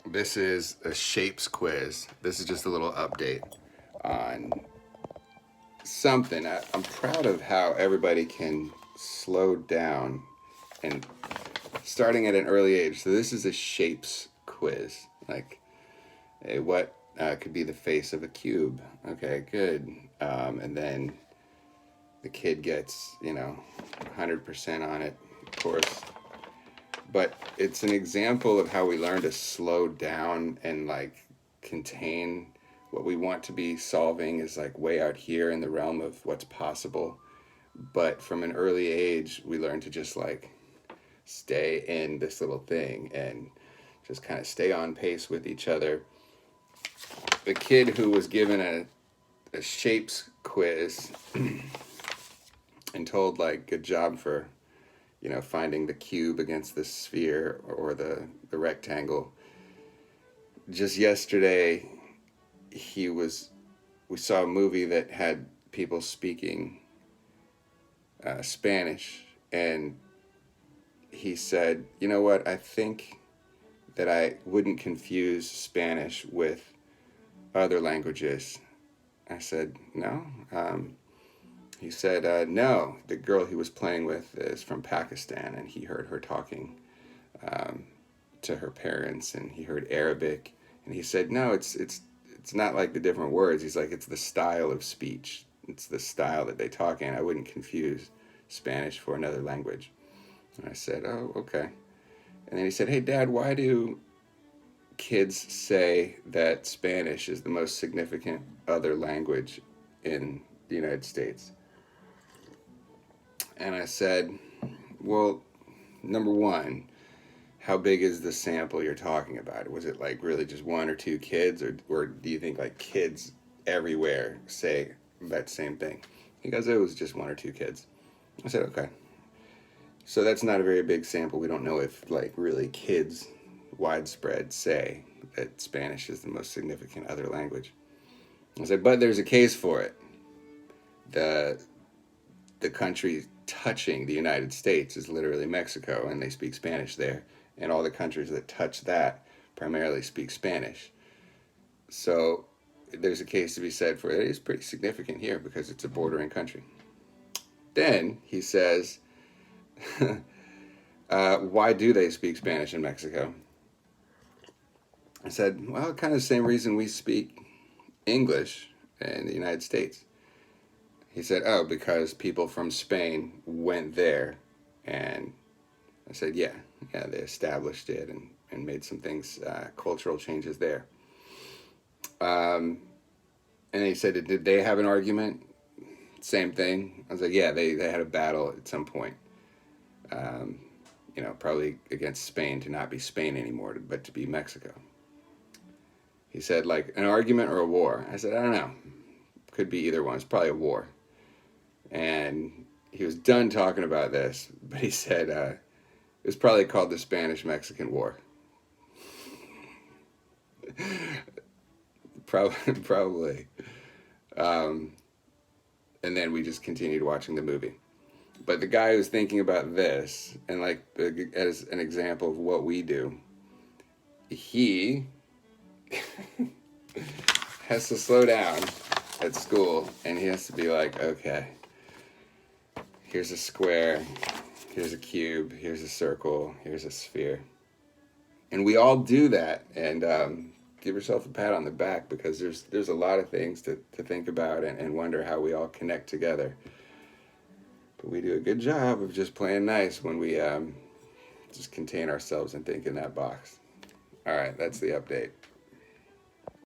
This is a shapes quiz. This is just a little update on something. I'm proud of how everybody can slow down and starting at an early age. So this is a shapes quiz. Like, what could be the face of a cube? Okay, good. And then the kid gets, 100% on it, of course. But it's an example of how we learn to slow down and like contain what we want to be solving is like way out here in the realm of what's possible. But from an early age, we learn to just like stay in this little thing and just kind of stay on pace with each other. The kid who was given a shapes quiz and told like good job for finding the cube against the sphere or the rectangle. Just yesterday, we saw a movie that had people speaking Spanish, and he said, you know what, I think that I wouldn't confuse Spanish with other languages. I said, no. He said, no, the girl he was playing with is from Pakistan, and he heard her talking to her parents, and he heard Arabic, and he said, no, it's not like the different words. He's like, it's the style of speech. It's the style that they talk in. I wouldn't confuse Spanish for another language. And I said, oh, okay. And then he said, hey, Dad, why do kids say that Spanish is the most significant other language in the United States? And I said, well, number one, how big is the sample you're talking about? Was it like really just one or two kids, or do you think like kids everywhere say that same thing? He goes, it was just one or two kids. I said, okay. So that's not a very big sample. We don't know if like really kids widespread say that Spanish is the most significant other language. I said, but there's a case for it. The country touching the United States is literally Mexico, and they speak Spanish there. And all the countries that touch that primarily speak Spanish. So there's a case to be said for it. It is pretty significant here because it's a bordering country. Then he says, why do they speak Spanish in Mexico? I said, well, kind of the same reason we speak English in the United States. He said, oh, because people from Spain went there. And I said, yeah, they established it and made some things, cultural changes there. And he said, did they have an argument? Same thing. I was like, yeah, they had a battle at some point. Probably against Spain to not be Spain anymore, but to be Mexico. He said, like, an argument or a war? I said, I don't know. Could be either one. It's probably a war. And he was done talking about this, but he said it was probably called the Spanish-Mexican War. Probably. And then we just continued watching the movie. But the guy who's thinking about this, and like as an example of what we do, he has to slow down at school, and he has to be like, okay, here's a square, here's a cube, here's a circle, here's a sphere. And we all do that, and give yourself a pat on the back, because there's a lot of things to think about and wonder how we all connect together. But we do a good job of just playing nice when we just contain ourselves and think in that box. All right, that's the update.